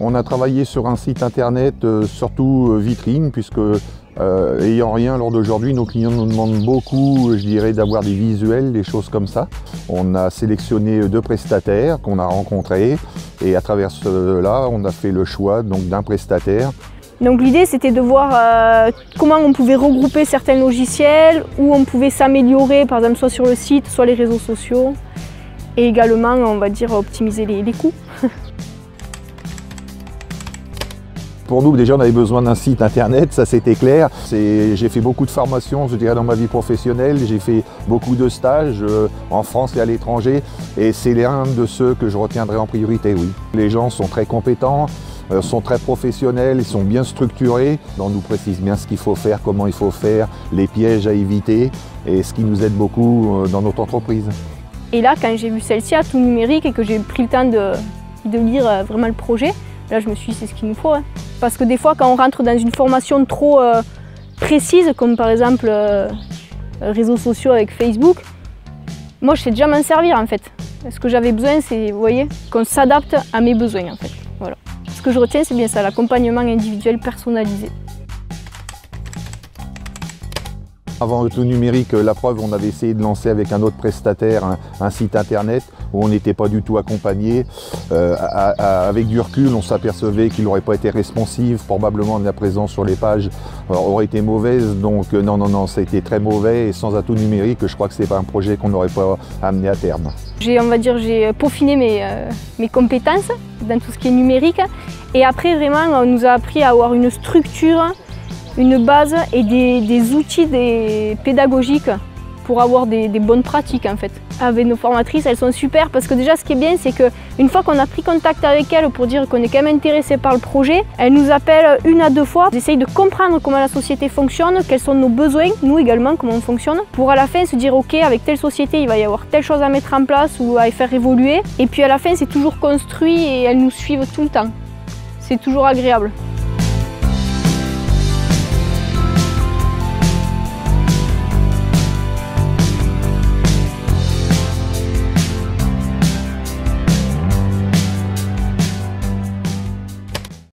On a travaillé sur un site internet, surtout vitrine, puisque ayant rien lors d'aujourd'hui, nos clients nous demandent beaucoup, je dirais, d'avoir des visuels, des choses comme ça. On a sélectionné 2 prestataires qu'on a rencontrés et à travers cela, on a fait le choix d'un prestataire. Donc l'idée c'était de voir comment on pouvait regrouper certains logiciels, où on pouvait s'améliorer, par exemple soit sur le site, soit les réseaux sociaux, et également on va dire optimiser les coûts. Pour nous, déjà, on avait besoin d'un site internet, ça c'était clair. J'ai fait beaucoup de formations, je dirais, dans ma vie professionnelle. J'ai fait beaucoup de stages en France et à l'étranger. Et c'est l'un de ceux que je retiendrai en priorité, oui. Les gens sont très compétents, sont très professionnels, ils sont bien structurés. On nous précise bien ce qu'il faut faire, comment il faut faire, les pièges à éviter, et ce qui nous aide beaucoup dans notre entreprise. Et là, quand j'ai vu celle-ci à tout numérique et que j'ai pris le temps de lire vraiment le projet, là je me suis dit c'est ce qu'il nous faut. Hein. Parce que des fois quand on rentre dans une formation trop précise, comme par exemple réseaux sociaux avec Facebook, moi je sais déjà m'en servir en fait. Ce que j'avais besoin c'est, vous voyez, qu'on s'adapte à mes besoins en fait. Voilà. Ce que je retiens c'est bien ça, l'accompagnement individuel personnalisé. Avant le tout numérique, la preuve, on avait essayé de lancer avec un autre prestataire un site internet où on n'était pas du tout accompagné. Avec du recul, on s'apercevait qu'il n'aurait pas été responsive. Probablement la présence sur les pages aurait été mauvaise. Donc non, ça a été très mauvais. Et sans atout numérique, je crois que ce n'est pas un projet qu'on n'aurait pas amené à terme. J'ai peaufiné mes compétences dans tout ce qui est numérique. Et après, vraiment, on nous a appris à avoir une structure, une base et des outils pédagogiques pour avoir des bonnes pratiques en fait. Avec nos formatrices, elles sont super parce que déjà ce qui est bien c'est qu'une fois qu'on a pris contact avec elles pour dire qu'on est quand même intéressé par le projet, elles nous appellent 1 à 2 fois, elles essayent de comprendre comment la société fonctionne, quels sont nos besoins, nous également comment on fonctionne, pour à la fin se dire ok avec telle société il va y avoir telle chose à mettre en place ou à faire évoluer, et puis à la fin c'est toujours construit et elles nous suivent tout le temps. C'est toujours agréable.